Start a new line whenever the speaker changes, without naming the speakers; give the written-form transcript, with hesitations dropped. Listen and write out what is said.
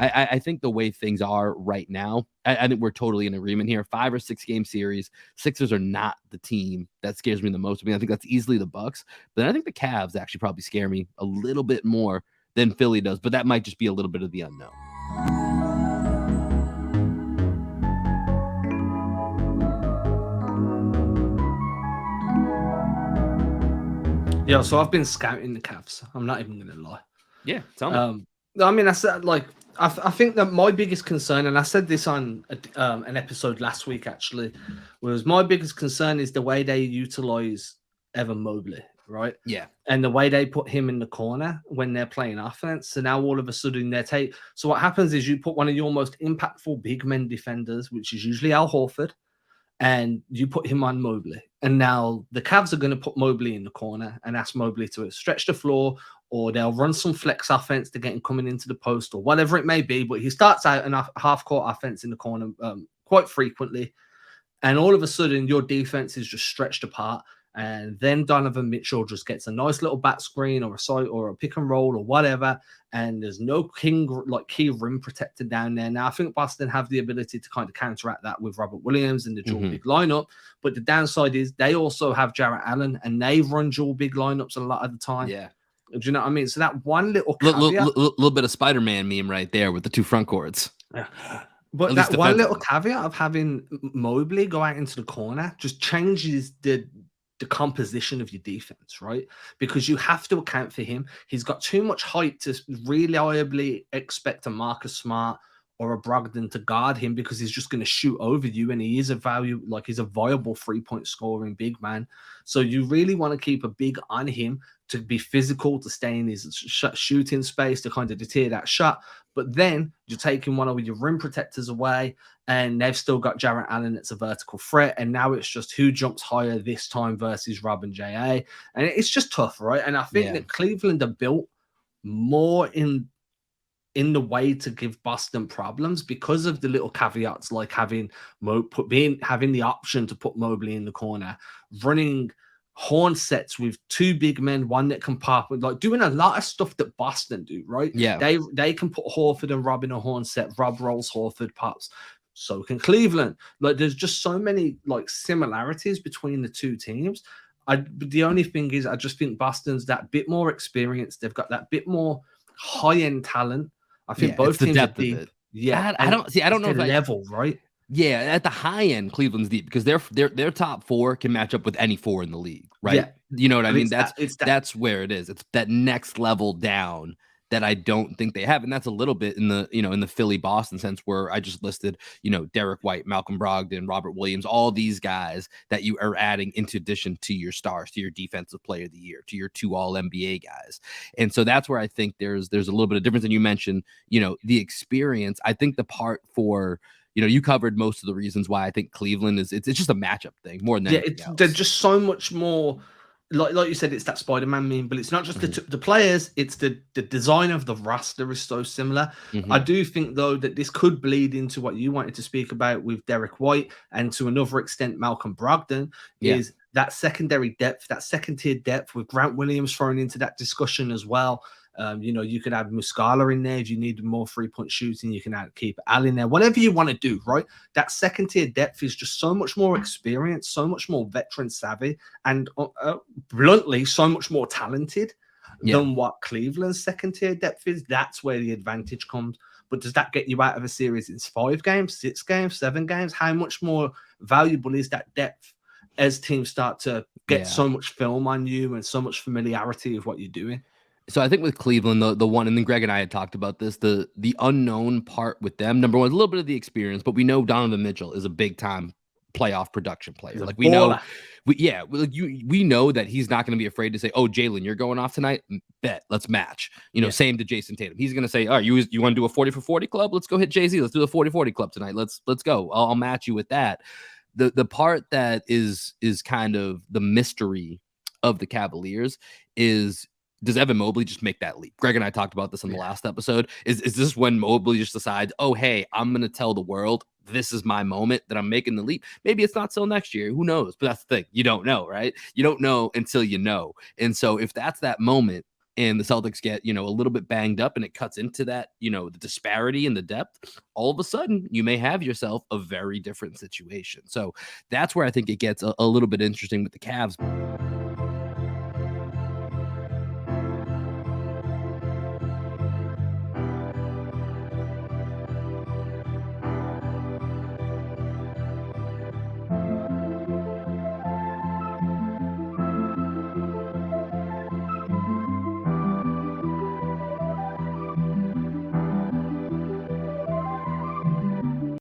I think the way things are right now, I think we're totally in agreement here. 5 or 6 game series. Sixers are not the team that scares me the most. I mean, I think that's easily the Bucks, but I think the Cavs actually probably scare me a little bit more than Philly does, but that might just be a little bit of the unknown.
Yeah, so I've been scouting the Cavs. I'm not even going to lie.
Yeah, tell me.
I mean, I said, like, I think that my biggest concern, and I said this on an episode last week, actually, was my biggest concern is the way they utilize Evan Mobley, right?
Yeah.
And the way they put him in the corner when they're playing offense. So now all of a sudden so what happens is you put one of your most impactful big men defenders, which is usually Al Horford, and you put him on Mobley. And now the Cavs are going to put Mobley in the corner and ask Mobley to stretch the floor, or they'll run some flex offense to get him coming into the post or whatever it may be. But he starts out in a half-court offense in the corner quite frequently. And all of a sudden, your defense is just stretched apart. And then Donovan Mitchell just gets a nice little back screen or a side or a pick and roll or whatever. And there's no key rim protector down there. Now, I think Boston have the ability to kind of counteract that with Robert Williams and the dual big lineup. But the downside is they also have Jarrett Allen, and they run dual big lineups a lot of the time.
Yeah.
Do you know what I mean? So that one little caveat,
little bit of Spider-Man meme right there with the 2 front courts.
Yeah. But that one little caveat of having Mobley go out into the corner just changes the composition of your defense, right? Because you have to account for him. He's got too much height to reliably expect a Marcus Smart or a Brogdon to guard him, because he's just going to shoot over you, and he is he's a viable 3-point scoring big man. So you really want to keep a big on him to be physical, to stay in his shooting space, to kind of deter that shot. But then you're taking one of your rim protectors away, and they've still got Jarrett Allen. It's a vertical threat. And now it's just who jumps higher this time versus Rob and J.A. And it's just tough, right? And I think that Cleveland are built more in the way to give Boston problems because of the little caveats, like having the option to put Mobley in the corner, running horn sets with 2 big men, one that can pop, like doing a lot of stuff that Boston do, right?
Yeah.
They can put Horford and Rob in a horn set. Rob rolls, Horford pops. So can Cleveland. Like, there's just so many like similarities between the two teams. The only thing is, I just think Boston's that bit more experienced. They've got that bit more high-end talent. I think both teams are deep. Yeah,
I don't know if
level, right?
Yeah, at the high end, Cleveland's deep because their top 4 can match up with any 4 in the league, right?
Yeah.
You know what I mean? That's where it is. It's that next level down that I don't think they have, and that's a little bit in the Philly Boston sense, where I just listed Derek White, Malcolm Brogdon, Robert Williams, all these guys that you are adding into addition to your stars, to your defensive player of the year, to your 2 all NBA guys, and so that's where I think there's a little bit of difference. And you mentioned the experience. I think the part for you covered most of the reasons why I think Cleveland is it's just a matchup thing more than anything else.
They're just so much more. Like you said, it's that Spider-Man meme, but it's not just the players, it's the design of the roster is so similar. I do think, though, that this could bleed into what you wanted to speak about with Derek White, and to another extent, Malcolm Brogdon, is that secondary depth, that second-tier depth, with Grant Williams thrown into that discussion as well. You could have Muscala in there if you need more 3-point shooting. You can keep Al in there, whatever you want to do, right? That second tier depth is just so much more experienced, so much more veteran savvy, and bluntly, so much more talented than what Cleveland's second tier depth is. That's where the advantage comes. But does that get you out of a series in 5 games, 6 games, 7 games? How much more valuable is that depth as teams start to get so much film on you and so much familiarity with what you're doing?
So I think with Cleveland, the one, and then Greg and I had talked about this, the unknown part with them, number one, is a little bit of the experience, but we know Donovan Mitchell is a big time playoff production player. Like we know, we know that he's not going to be afraid to say, "Oh, Jalen, you're going off tonight. Bet, let's match." Same to Jason Tatum. He's going to say, "All right, you want to do a 40 for 40 club? Let's go hit Jay-Z. Let's do the 40-40 club tonight. Let's go. I'll match you with that." The part that is kind of the mystery of the Cavaliers is does Evan Mobley just make that leap? Greg and I talked about this in the last episode. Is this when Mobley just decides, oh, hey, I'm going to tell the world this is my moment that I'm making the leap? Maybe it's not till next year. Who knows? But that's the thing. You don't know, right? You don't know until you know. And so if that's that moment and the Celtics get, a little bit banged up and it cuts into that, the disparity and the depth, all of a sudden you may have yourself a very different situation. So that's where I think it gets a little bit interesting with the Cavs.